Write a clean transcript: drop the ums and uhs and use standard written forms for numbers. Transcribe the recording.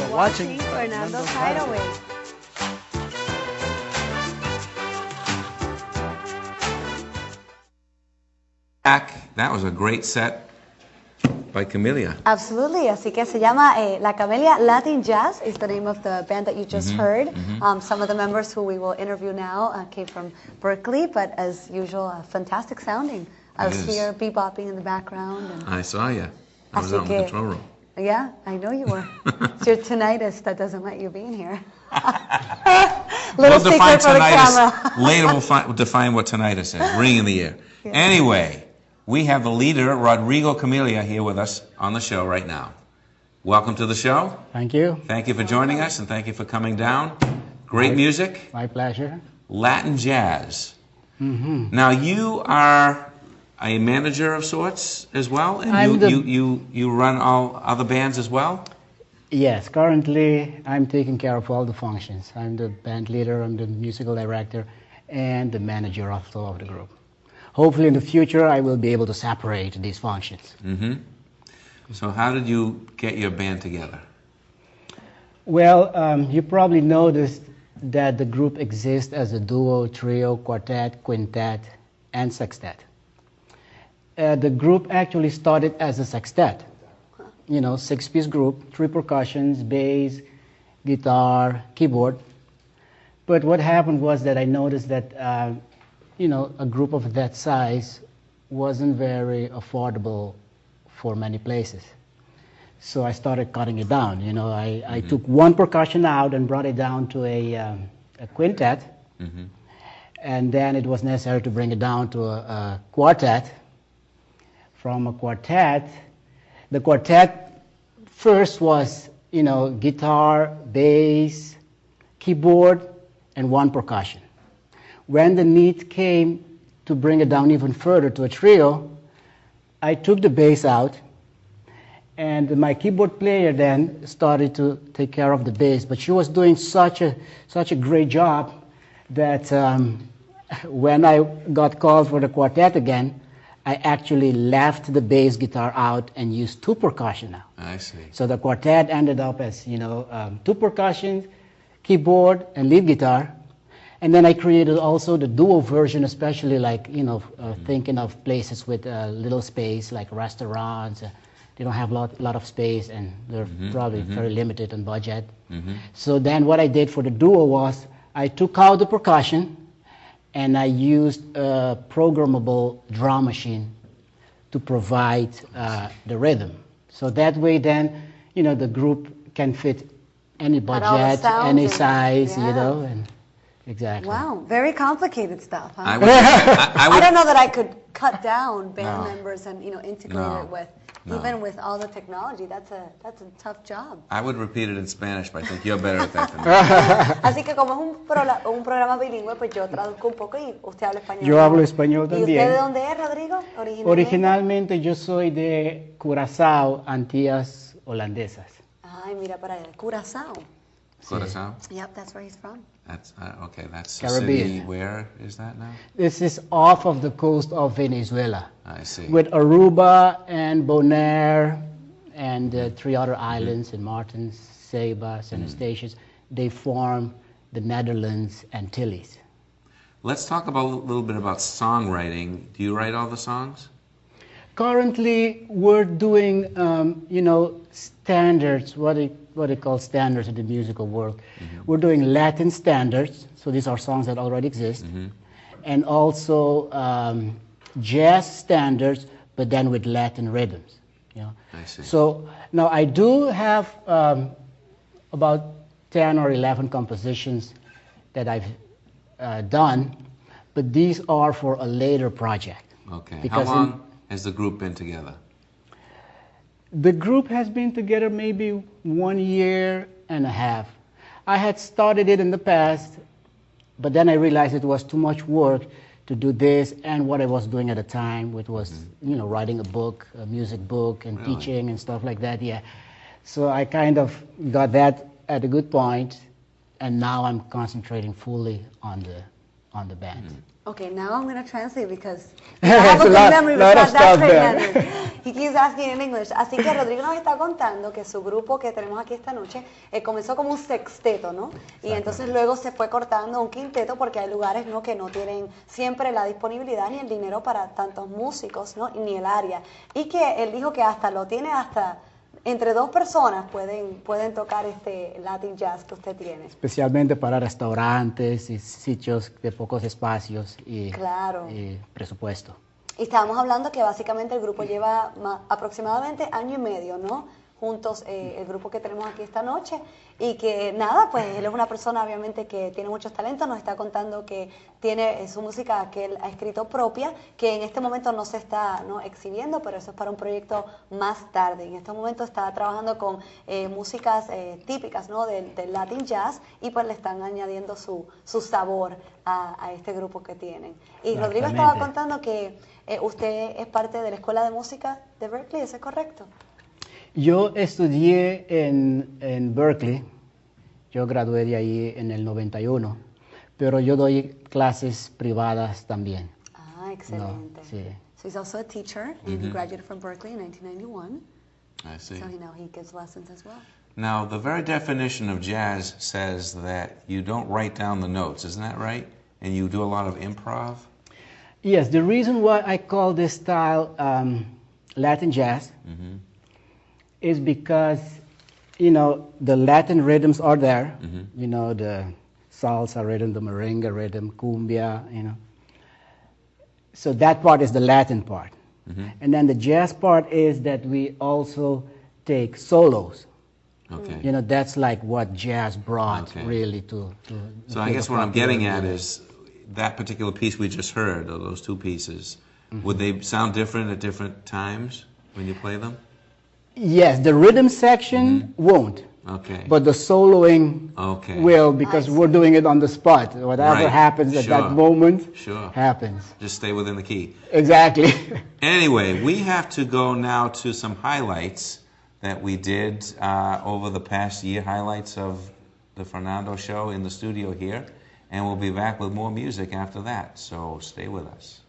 watching Fernando's Hide Away. That was a great set by Camelia. Absolutely. Así que se llama La Camelia Latinjazz is the name of the band that you just heard. Some of the members who we will interview now came from Berkeley, but as usual, fantastic sounding. I was here bebopping in the background. And I saw you. I was out in the control room. Yeah, I know you were. It's your tinnitus that doesn't let you be in here. Little secret for the camera. Later we'll define what tinnitus is. Ring in the ear. Yeah. Anyway, we have the leader, Rodrigo Camelia, here with us on the show right now. Welcome to the show. Thank you. Thank you for joining us, and thank you for coming down. Great music. My pleasure. Latin jazz. Now, you are a manager of sorts as well, and you run all other bands as well? Yes, currently I'm taking care of all the functions. I'm the band leader, I'm the musical director, and the manager of the group. Hopefully in the future I will be able to separate these functions. So how did you get your band together? Well, you probably noticed that the group exists as a duo, trio, quartet, quintet, and sextet. The group actually started as a sextet, you know, 6-piece group, 3 percussions, bass, guitar, keyboard. But what happened was that I noticed that, you know, a group of that size wasn't very affordable for many places. So I started cutting it down. You know, I took 1 percussion out and brought it down to a quintet. And then it was necessary to bring it down to a quartet. From a quartet, the quartet first was, you know, guitar, bass, keyboard, and 1 percussion. When the need came to bring it down even further to a trio, I took the bass out, and my keyboard player then started to take care of the bass. But she was doing such a great job that when I got called for the quartet again, I actually left the bass guitar out and used 2 percussion now. I see. So the quartet ended up as, you know, 2 percussion, keyboard, and lead guitar. And then I created also the duo version, especially like, you know, thinking of places with little space, like restaurants. They don't have a lot of space, and they're probably very limited on budget. So then what I did for the duo was I took out the percussion, and I used a programmable drum machine to provide the rhythm. So that way then, you know, the group can fit any budget, any size, you know. And exactly. Wow, very complicated stuff, huh? I don't know that I could cut down band members and, you know, integrate it with, even with all the technology. That's a tough job. I would repeat it in Spanish, but I think you're better at that than me. Así que como es un programa bilingüe, pues yo traduzco un poco y usted habla español. Yo hablo español también. ¿Y usted de dónde es, Rodrigo? Originalmente yo soy de Curazao, Antillas Holandesas. Ay, mira para allá, Curazao. Curazao? Yep, that's where he's from. That's okay. That's Caribbean. City. Where is that now? This is off of the coast of Venezuela. I see. With Aruba and Bonaire and 3 other islands in Martins, Ceiba, St. Eustatius. They form the Netherlands Antilles. Let's talk about a little bit about songwriting. Do you write all the songs? Currently, we're doing, you know, standards, what they call standards in the musical world. We're doing Latin standards, so these are songs that already exist, and also jazz standards, but then with Latin rhythms. You know? I see. So now I do have about 10 or 11 compositions that I've done, but these are for a later project. Okay. How long has the group been together? The group has been together maybe 1.5 years. I had started it in the past, but then I realized it was too much work to do this and what I was doing at the time, which was, you know, writing a book, a music book, and teaching and stuff like that, yeah. So I kind of got that at a good point, and now I'm concentrating fully on on the band. Okay, now I'm going to translate because I have a good memory because that's right. He keeps asking in English. Así que Rodrigo nos está contando que su grupo que tenemos aquí esta noche comenzó como un sexteto, ¿no? Y entonces luego se fue cortando un quinteto porque hay lugares, ¿no?, que no tienen siempre la disponibilidad ni el dinero para tantos músicos, ¿no?, ni el área. Y que él dijo que hasta lo tiene hasta entre dos personas pueden tocar este Latin Jazz que usted tiene. Especialmente para restaurantes y sitios de pocos espacios y presupuesto. Y estábamos hablando que básicamente el grupo lleva aproximadamente año y medio, ¿no?, juntos, el grupo que tenemos aquí esta noche, y que nada, pues él es una persona obviamente que tiene muchos talentos. Nos está contando que tiene su música que él ha escrito propia, que en este momento no se está exhibiendo, pero eso es para un proyecto más tarde. En este momento está trabajando con músicas típicas, ¿no?, del Latin Jazz, y pues le están añadiendo su sabor a este grupo que tienen. Y Rodrigo estaba contando que usted es parte de la Escuela de Música de Berkeley, ¿eso es correcto? Yo estudié en Berkeley, yo gradué de ahí en el 91, pero yo doy clases privadas también. Ah, excelente. Sí. So he's also a teacher, and he graduated from Berkeley in 1991. I see. So he gives lessons as well. Now, the very definition of jazz says that you don't write down the notes, isn't that right? And you do a lot of improv? Yes, the reason why I call this style Latin jazz is because, the Latin rhythms are there, the salsa rhythm, the merengue rhythm, cumbia, So that part is the Latin part. And then the jazz part is that we also take solos. Okay. That's like what jazz brought really to So I guess what I'm getting at is that particular piece we just heard, or those two pieces, would they sound different at different times when you play them? Yes, the rhythm section won't. Okay. But the soloing will, because we're doing it on the spot. Whatever happens at that moment happens. Just stay within the key. Exactly. Anyway, we have to go now to some highlights that we did over the past year, highlights of the Fernando show in the studio here. And we'll be back with more music after that, so stay with us.